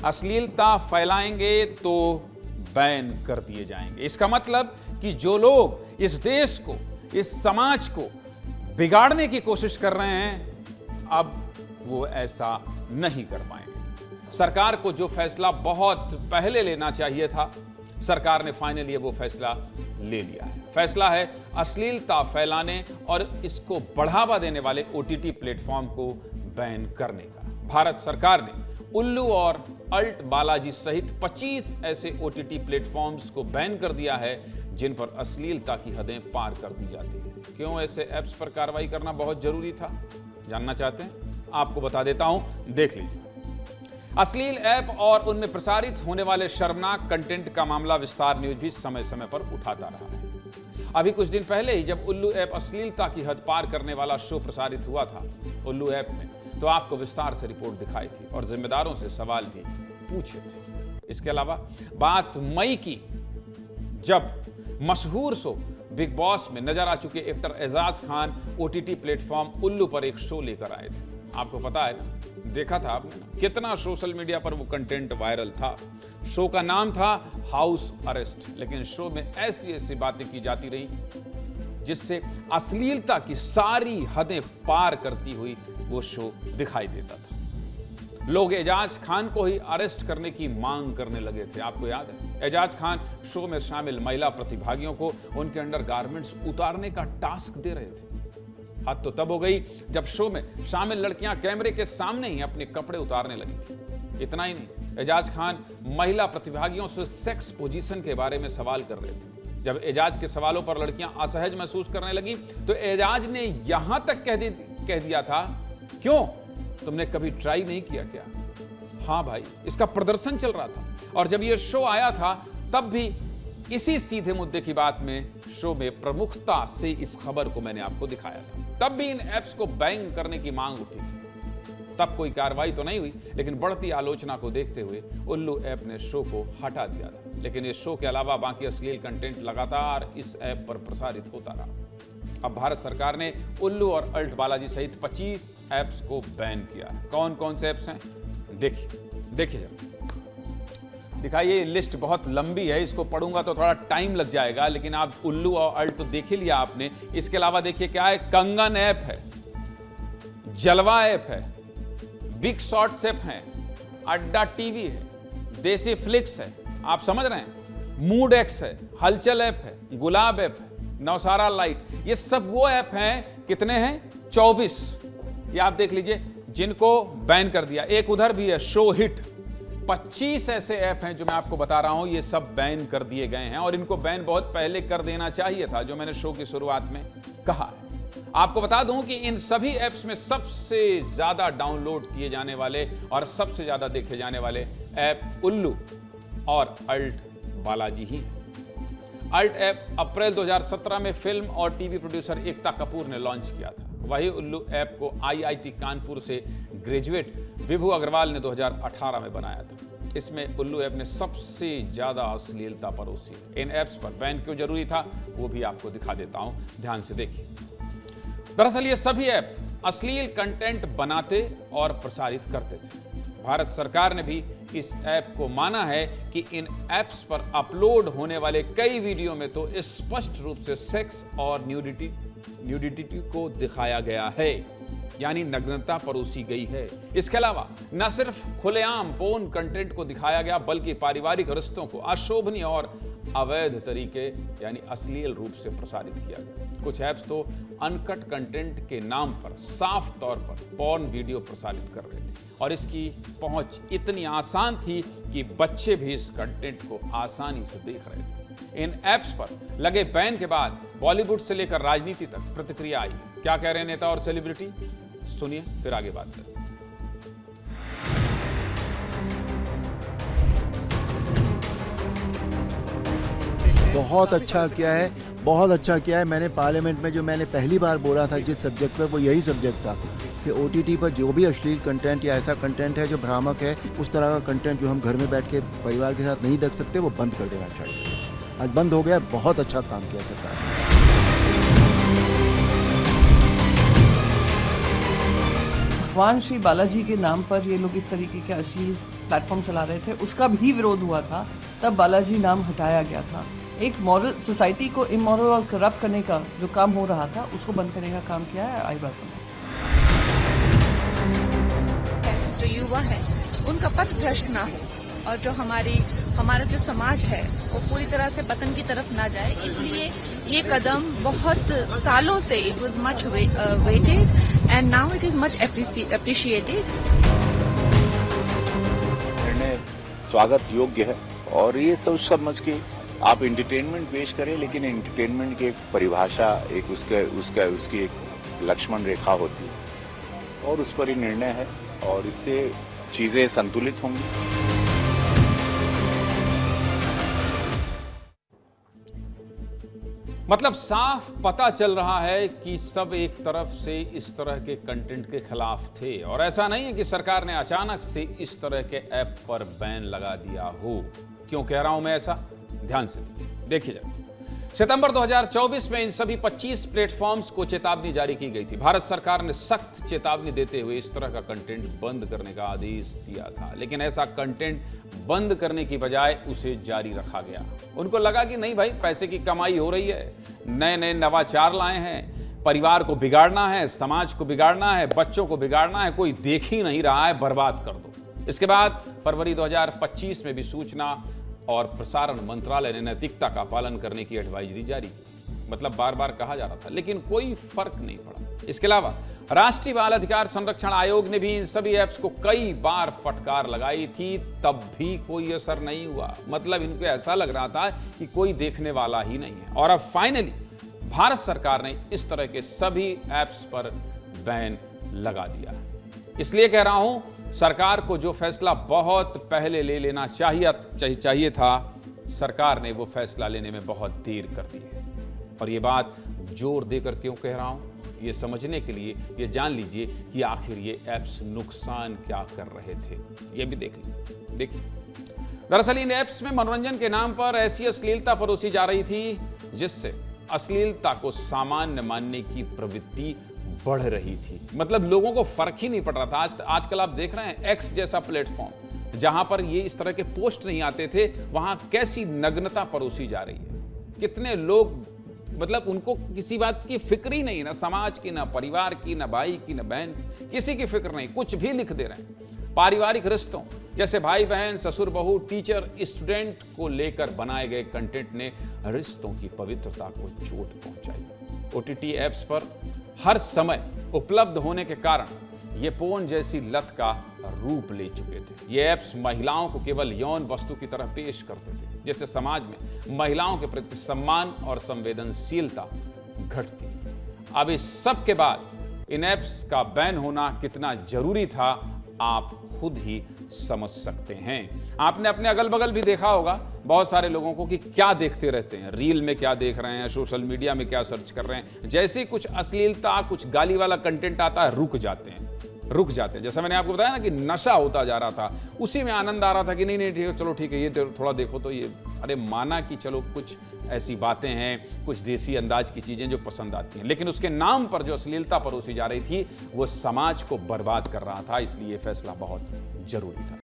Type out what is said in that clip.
अश्लीलता फैलाएंगे तो बैन कर दिए जाएंगे। इसका मतलब कि जो लोग इस देश को, इस समाज को बिगाड़ने की कोशिश कर रहे हैं, अब वो ऐसा नहीं कर पाएंगे। सरकार को जो फैसला बहुत पहले लेना चाहिए था, सरकार ने फाइनली वो फैसला ले लिया है। फैसला है अश्लीलता फैलाने और इसको बढ़ावा देने वाले ओटीटी प्लेटफॉर्म को बैन करने का। भारत सरकार ने उल्लू और अल्ट बालाजी सहित 25 ऐसे ओटीटी प्लेटफॉर्म्स को बैन कर दिया है जिन पर अश्लीलता की हदें पार कर दी जाती है। क्यों ऐसे ऐप्स पर कार्रवाई करना बहुत जरूरी था? जानना चाहते हैं? आपको बता देता हूं, देख लीजिए। अश्लील ऐप और उनमें प्रसारित होने वाले शर्मनाक कंटेंट का मामला विस्तार न्यूज भी समय समय पर उठाता रहा है। अभी कुछ दिन पहले ही जब उल्लू ऐप अश्लीलता की हद पार करने वाला शो प्रसारित हुआ था उल्लू ऐप में, तो आपको विस्तार से रिपोर्ट दिखाई थी और जिम्मेदारों से सवाल भी पूछे थे। इसके अलावा बात मई की, जब मशहूर शो बिग बॉस में नजर आ चुके actor Ajaz Khan OTT platform Ullu पर एक शो लेकर आए थे। आपको पता है, देखा था आपने कितना सोशल मीडिया पर वो कंटेंट वायरल था। शो का नाम था हाउस अरेस्ट, लेकिन शो में ऐसी ऐसी बातें की जाती रही जिससे अश्लीलता की सारी हदें पार करती हुई वो शो दिखाई देता था। लोग एजाज खान को ही अरेस्ट करने की मांग करने लगे थे। आपको याद है, एजाज खान शो में शामिल महिला प्रतिभागियों को उनके अंडर गारमेंट्स उतारने का टास्क दे रहे थे। हद तो तब हो गई जब शो में शामिल लड़कियां कैमरे के सामने ही अपने कपड़े उतारने लगी थी। इतना ही नहीं, एजाज खान महिला प्रतिभागियों से सेक्स पोजीशन के बारे में सवाल कर रहे थे। जब एजाज के सवालों पर लड़कियां असहज महसूस करने लगी तो एजाज ने यहां तक कह दिया था, क्यों तुमने कभी ट्राई नहीं किया क्या? हाँ भाई, इसका प्रदर्शन चल रहा था। और जब यह शो आया था तब भी इसी सीधे मुद्दे की बात में शो में प्रमुखता से इस खबर को मैंने आपको दिखाया था। तब भी इन ऐप्स को बैन करने की मांग उठी थी। तब कोई कार्रवाई तो नहीं हुई, लेकिन बढ़ती आलोचना को देखते हुए उल्लू ऐप ने शो को हटा दिया था। लेकिन इस शो के अलावा बाकी अश्लील कंटेंट लगातार इस ऐप पर प्रसारित होता रहा। अब भारत सरकार ने उल्लू और अल्ट बालाजी सहित 25 ऐप्स को बैन किया। कौन कौन से ऐप्स हैं देखिए जरा। दिखाइए, लिस्ट बहुत लंबी है, इसको पढ़ूंगा तो थोड़ा टाइम लग जाएगा, लेकिन आप उल्लू और अल्ट तो देख ही लिया आपने। इसके अलावा देखिए क्या है, कंगन ऐप है, जलवा ऐप है, बिग शॉट्स ऐप है, अड्डा टीवी है, देसी फ्लिक्स है, आप समझ रहे हैं, मूड एक्स है, हलचल ऐप है, गुलाब ऐप है, नवसारा लाइट। ये सब वो ऐप हैं, कितने हैं? 24। ये आप देख लीजिए जिनको बैन कर दिया। एक उधर भी है, शो हिट। 25 ऐसे ऐप हैं जो मैं आपको बता रहा हूं, ये सब बैन कर दिए गए हैं और इनको बैन बहुत पहले कर देना चाहिए था, जो मैंने शो की शुरुआत में कहा है। आपको बता दूं कि इन सभी ऐप्स में सबसे ज्यादा डाउनलोड किए जाने वाले और सबसे ज्यादा देखे जाने वाले ऐप उल्लू और अल्ट बालाजी ही। अल्ट ऐप अप्रैल 2017 में फिल्म और टीवी प्रोड्यूसर एकता कपूर ने लॉन्च किया था। वही उल्लू ऐप को आईआईटी कानपुर से ग्रेजुएट विभू अग्रवाल ने 2018 में बनाया था। इसमें उल्लू ऐप ने सबसे ज्यादा अश्लीलता परोसी है। इन ऐप्स पर बैन क्यों जरूरी था वो भी आपको दिखा देता हूं, ध्यान से देखिए। दरअसल ये सभी ऐप अश्लील कंटेंट बनाते और प्रसारित करते थे। भारत सरकार ने भी इस ऐप को माना है कि इन ऐप्स पर अपलोड होने वाले कई वीडियो में तो स्पष्ट रूप से सेक्स और न्यूडिटी को दिखाया गया है, यानी नग्नता परोसी गई है। इसके अलावा न सिर्फ खुलेआम पोर्न कंटेंट को दिखाया गया, बल्कि पारिवारिक रिश्तों को अशोभनीय और अवैध तरीके यानी अश्लील रूप से प्रसारित किया गया। कुछ ऐप्स तो अनकट कंटेंट के नाम पर साफ तौर पर पोर्न वीडियो प्रसारित कर रहे थे और इसकी पहुंच इतनी आसान थी कि बच्चे भी इस कंटेंट को आसानी से देख रहे थे। इन ऐप्स पर लगे बैन के बाद बॉलीवुड से लेकर राजनीति तक प्रतिक्रिया आई। क्या कह रहे हैं नेता और सेलिब्रिटी, सुनिए फिर आगे बात करें। बहुत अच्छा किया है, बहुत अच्छा किया है। मैंने पार्लियामेंट में जो मैंने पहली बार बोला था जिस सब्जेक्ट पर, वो यही सब्जेक्ट था कि ओटीटी पर जो भी अश्लील कंटेंट या ऐसा कंटेंट है जो भ्रामक है, उस तरह का कंटेंट जो हम घर में बैठ के परिवार के साथ नहीं देख सकते, वो बंद कर देना चाहिए। आज बंद हो गया, बहुत अच्छा काम किया सरकार ने। भगवान श्री बालाजी के नाम पर ये लोग इस तरीके के अश्लील प्लेटफॉर्म चला रहे थे उसका भी विरोध हुआ था, तब बालाजी नाम हटाया गया था। एक मॉरल सोसाइटी को इमोरल और करप्ट करने का जो काम हो रहा था उसको बंद करने का काम किया है आई बात ने। जो युवा है उनका पथ भ्रष्ट ना हो और जो हमारा जो समाज है वो पूरी तरह से पतन की तरफ ना जाए, इसलिए ये कदम बहुत सालों से it was much waited and now it is much appreciated. निर्णय स्वागत योग्य है और ये सोच समझ के आप एंटरटेनमेंट पेश करें, लेकिन एंटरटेनमेंट की एक परिभाषा, एक उसकी एक लक्ष्मण रेखा होती है और उस पर ही निर्णय है और इससे चीजें संतुलित होंगी। मतलब साफ पता चल रहा है कि सब एक तरफ से इस तरह के कंटेंट के खिलाफ थे और ऐसा नहीं है कि सरकार ने अचानक से इस तरह के ऐप पर बैन लगा दिया हो। क्यों कह रहा हूं मैं ऐसा, ध्यान से देखिए जाए। सितंबर 2024 में इन सभी 25 प्लेटफॉर्म्स को चेतावनी जारी की गई थी। भारत सरकार ने सख्त चेतावनी देते हुए इस तरह का कंटेंट बंद करने का आदेश दिया था, लेकिन ऐसा कंटेंट बंद करने की बजाय उसे जारी रखा गया। उनको लगा कि नहीं भाई, पैसे की कमाई हो रही है, नए नए नवाचार लाए हैं, परिवार को बिगाड़ना है, समाज को बिगाड़ना है, बच्चों को बिगाड़ना है, कोई देख ही नहीं रहा है, बर्बाद कर दो। इसके बाद फरवरी 2025 में भी सूचना और प्रसारण मंत्रालय ने नैतिकता का पालन करने की एडवाइजरी जारी की। मतलब बार बार कहा जा रहा था, लेकिन कोई फर्क नहीं पड़ा। इसके अलावा राष्ट्रीय बाल अधिकार संरक्षण आयोग ने भी इन सभी ऐप्स को कई बार फटकार लगाई थी, तब भी कोई असर नहीं हुआ। मतलब इनको ऐसा लग रहा था कि कोई देखने वाला ही नहीं है। और अब फाइनली भारत सरकार ने इस तरह के सभी ऐप्स पर बैन लगा दिया। इसलिए कह रहा हूं, सरकार को जो फैसला बहुत पहले ले लेना चाहिए था, सरकार ने वो फैसला लेने में बहुत देर कर दी है। और ये बात जोर देकर क्यों कह रहा हूं, ये समझने के लिए ये जान लीजिए कि आखिर ये ऐप्स नुकसान क्या कर रहे थे। ये भी देख लीजिए। देखिए, दरअसल इन ऐप्स में मनोरंजन के नाम पर ऐसी अश्लीलता परोसी जा रही थी जिससे अश्लीलता को सामान्य मानने की प्रवृत्ति बढ़ रही थी। मतलब लोगों को फर्क ही नहीं पड़ रहा था। आजकल आप देख रहे हैं एक्स जैसा प्लेटफॉर्म, जहां पर ये इस तरह के पोस्ट नहीं आते थे, वहां कैसी नग्नता परोसी जा रही है। कितने लोग, मतलब उनको किसी बात की फिक्र ही नहीं, ना समाज की, ना परिवार की, ना भाई की, ना बहन, किसी की फिक्र नहीं, कुछ भी लिख दे रहे हैं। पारिवारिक रिश्तों जैसे भाई बहन, ससुर बहू, टीचर, स्टूडेंट को लेकर बनाए गए कंटेंट ने रिश्तों की पवित्रता को चोट पहुंचाई। OTT ऐप्स पर हर समय उपलब्ध होने के कारण ये पोर्न जैसी लत का रूप ले चुके थे। ये ऐप्स महिलाओं को केवल यौन वस्तु की तरह पेश करते थे, जिससे समाज में महिलाओं के प्रति सम्मान और संवेदनशीलता घटती। अब इस सब के बाद इन ऐप्स का बैन होना कितना जरूरी था, आप खुद ही समझ सकते हैं। आपने अपने अगल बगल भी देखा होगा बहुत सारे लोगों को कि क्या देखते रहते हैं, रील में क्या देख रहे हैं, सोशल मीडिया में क्या सर्च कर रहे हैं। जैसे ही कुछ अश्लीलता, कुछ गाली वाला कंटेंट आता है, रुक जाते हैं। जैसा मैंने आपको बताया ना कि नशा होता जा रहा था, उसी में आनंद आ रहा था कि नहीं ठीक है, चलो ठीक है, ये थोड़ा देखो तो ये, अरे माना कि चलो कुछ ऐसी बातें हैं, कुछ देसी अंदाज की चीजें जो पसंद आती हैं, लेकिन उसके नाम पर जो अश्लीलता परोसी जा रही थी वो समाज को बर्बाद कर रहा था। इसलिए फैसला बहुत जरूरी था।